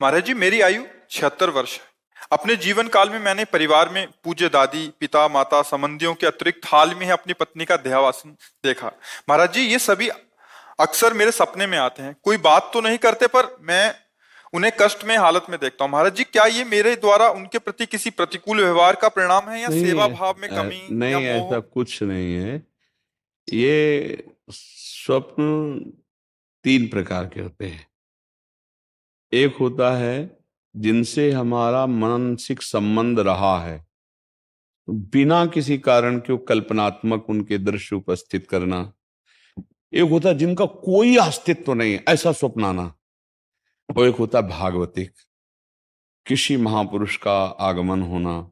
महाराज जी, मेरी आयु 76 वर्ष है। अपने जीवन काल में मैंने परिवार में पूज्य दादी, पिता, माता, संबंधियों के अतिरिक्त हाल में ही अपनी पत्नी का देहावसान देखा। महाराज जी, ये सभी अक्सर मेरे सपने में आते हैं। कोई बात तो नहीं करते, पर मैं उन्हें कष्ट में हालत में देखता हूँ। महाराज जी, क्या ये मेरे द्वारा उनके प्रति किसी प्रतिकूल व्यवहार का परिणाम है, या नहीं सेवा भाव में कमी, या नहीं, मोह? ऐसा कुछ नहीं है। ये स्वप्न तीन प्रकार के होते हैं। एक होता है जिनसे हमारा मानसिक संबंध रहा है, बिना किसी कारण के कल्पनात्मक उनके दृश्य उपस्थित करना। एक होता है जिनका कोई अस्तित्व नहीं है, ऐसा स्वप्न आना। और एक होता है भागवतिक, किसी महापुरुष का आगमन होना।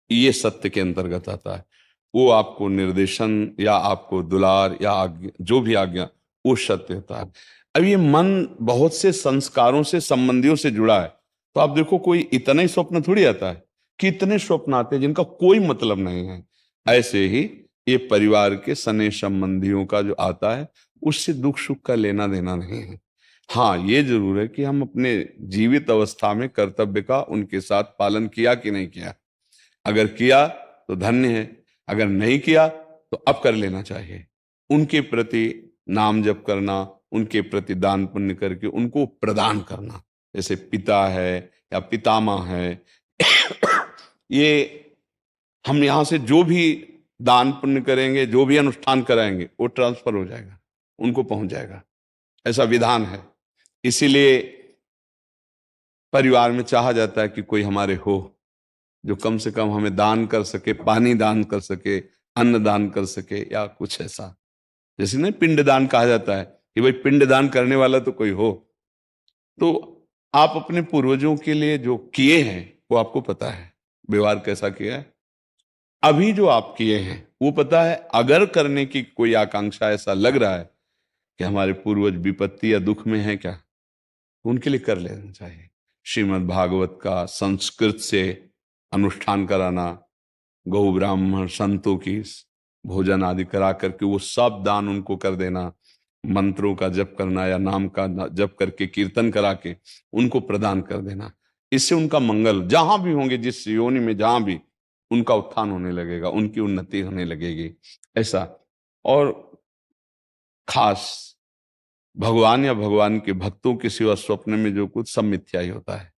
ये सत्य के अंतर्गत आता है। वो आपको निर्देशन या आपको दुलार या आज्ञा, जो भी आज्ञा, वो सत्य होता है। अब ये मन बहुत से संस्कारों से, संबंधियों से जुड़ा है। तो आप देखो, कोई इतना ही स्वप्न थोड़ी आता है, कितने स्वप्न आते हैं जिनका कोई मतलब नहीं है। ऐसे ही ये परिवार के सने संबंधियों का जो आता है, उससे दुख सुख का लेना देना नहीं है। हाँ, ये जरूर है कि हम अपने जीवित अवस्था में कर्तव्य का उनके साथ पालन किया कि नहीं किया। अगर किया तो धन्य है, अगर नहीं किया तो अब कर लेना चाहिए। उनके प्रति नाम जप करना, उनके प्रति दान पुण्य करके उनको प्रदान करना। जैसे पिता है या पितामह है, ये हम यहां से जो भी दान पुण्य करेंगे, जो भी अनुष्ठान कराएंगे, वो ट्रांसफर हो जाएगा, उनको पहुंच जाएगा। ऐसा विधान है। इसीलिए परिवार में चाहा जाता है कि कोई हमारे हो जो कम से कम हमें दान कर सके, पानी दान कर सके, अन्न दान कर सके, या कुछ ऐसा। जैसे ना पिंड दान कहा जाता है कि भाई पिंड दान करने वाला तो कोई हो। तो आप अपने पूर्वजों के लिए जो किए हैं वो आपको पता है, व्यवहार कैसा किया है। अभी जो आप किए हैं वो पता है। अगर करने की कोई आकांक्षा, ऐसा लग रहा है कि हमारे पूर्वज विपत्ति या दुख में है क्या, तो उनके लिए कर लेना चाहिए। श्रीमद् भागवत का संस्कृत से अनुष्ठान कराना, गौ ब्राह्मण संतों की भोजन आदि करा करके वो सब दान उनको कर देना, मंत्रों का जप करना या नाम का जप करके कीर्तन करा के उनको प्रदान कर देना। इससे उनका मंगल, जहां भी होंगे, जिस योनि में जहां भी, उनका उत्थान होने लगेगा, उनकी उन्नति होने लगेगी। ऐसा। और खास भगवान या भगवान के भक्तों के सिवा स्वप्न में जो कुछ, सब मिथ्या ही होता है।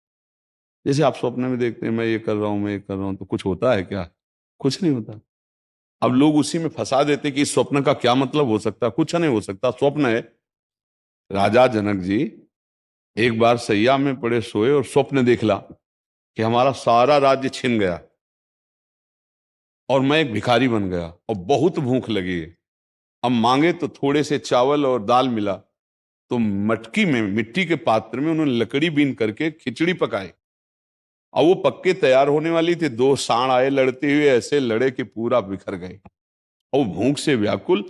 जैसे आप स्वप्न में देखते हैं मैं ये कर रहा हूं, मैं ये कर रहा हूं, तो कुछ होता है क्या? कुछ नहीं होता। अब लोग उसी में फंसा देते कि इस स्वप्न का क्या मतलब हो सकता। कुछ नहीं हो सकता, स्वप्न है। राजा जनक जी एक बार सैया में पड़े सोए और स्वप्न देख ला कि हमारा सारा राज्य छिन गया और मैं एक भिखारी बन गया और बहुत भूख लगी है। अब मांगे तो थोड़े से चावल और दाल मिला, तो मटकी में, मिट्टी के पात्र में उन्होंने लकड़ी बीन करके खिचड़ी पकाई। और वो पक्के तैयार होने वाली थी, दो सांड आए लड़ते हुए, ऐसे लड़े कि पूरा बिखर गए। और भूख से व्याकुल,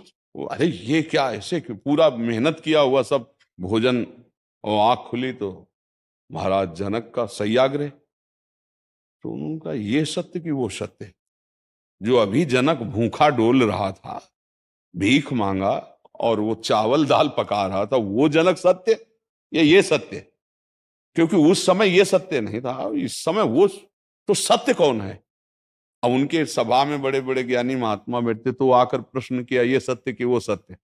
अरे ये क्या, ऐसे क्यों? पूरा मेहनत किया हुआ सब भोजन, और आंख खुली तो महाराज जनक का सत्याग्रह। तो उनका ये सत्य कि वो सत्य, जो अभी जनक भूखा डोल रहा था, भीख मांगा और वो चावल दाल पका रहा था, वो जनक सत्य, ये सत्य? क्योंकि उस समय ये सत्य नहीं था, इस समय वो तो सत्य कौन है? अब उनके सभा में बड़े बड़े ज्ञानी महात्मा बैठते, तो आकर प्रश्न किया, ये सत्य कि वो सत्य?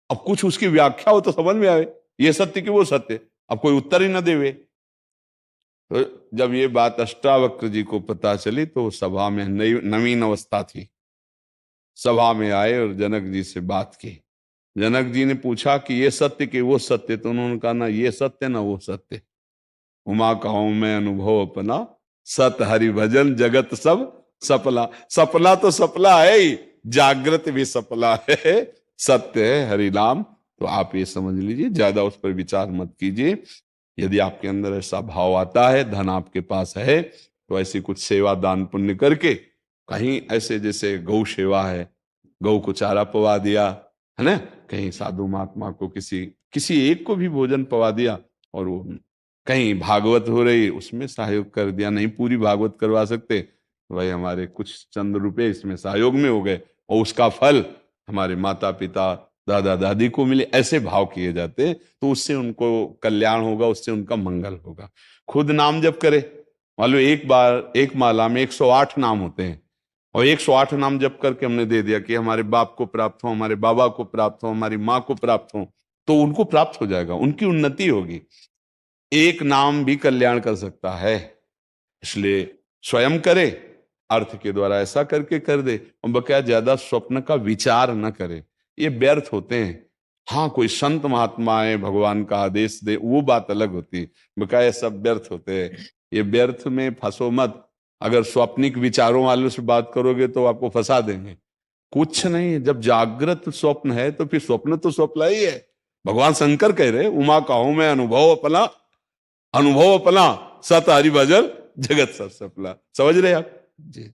अब कुछ उसकी व्याख्या हो तो समझ में आवे, ये सत्य कि वो सत्य। अब कोई उत्तर ही ना देवे। तो जब ये बात अष्टावक्र जी को पता चली, तो सभा में नवीन अवस्था थी, सभा में आए और जनक जी से बात की। जनक जी ने पूछा कि ये सत्य कि वो सत्य? तो उन्होंने कहा, ना ये सत्य ना वो सत्य। उमा कहूं मैं अनुभव अपना, सत हरि भजन जगत सब सपला। सपना तो सपला है ही, जागृत भी सपला है, सत्य है हरि नाम। तो आप ये समझ लीजिए, ज्यादा उस पर विचार मत कीजिए। यदि आपके अंदर ऐसा भाव आता है, धन आपके पास है, तो ऐसी कुछ सेवा दान पुण्य करके, कहीं ऐसे जैसे गौ सेवा है, गौ को चारा पवा दिया है ना, कहीं साधु महात्मा को किसी किसी एक को भी भोजन पवा दिया, और वो कहीं भागवत हो रही उसमें सहयोग कर दिया। नहीं पूरी भागवत करवा सकते, तो भाई हमारे कुछ चंद रुपए इसमें सहयोग में हो गए, और उसका फल हमारे माता पिता, दादा दादी को मिले, ऐसे भाव किए जाते, तो उससे उनको कल्याण होगा, उससे उनका मंगल होगा। खुद नाम जप करे, मान लो एक बार एक माला में 108 नाम होते हैं, और 108 नाम जप करके हमने दे दिया कि हमारे बाप को प्राप्त हो, हमारे बाबा को प्राप्त हो, हमारी माँ को प्राप्त हो, तो उनको प्राप्त हो जाएगा, उनकी उन्नति होगी। एक नाम भी कल्याण कर सकता है, इसलिए स्वयं करे, अर्थ के द्वारा ऐसा करके कर दे, और बकाया ज्यादा स्वप्न का विचार न करे, ये व्यर्थ होते हैं। हाँ, कोई संत महात्मा है, भगवान का आदेश दे, वो बात अलग होती है, बकाया सब व्यर्थ होते हैं। ये व्यर्थ में फंसो मत। अगर स्वप्निक विचारों वालों से बात करोगे तो आपको फंसा देंगे। कुछ नहीं, जब जागृत स्वप्न है तो फिर स्वप्न तो स्वप्न ही है। भगवान शंकर कह रहे, उमा कहूं मैं अनुभव अपना, अनुभव अपना, सत हरि भजन जगत सब सफला। समझ रहे आप जी?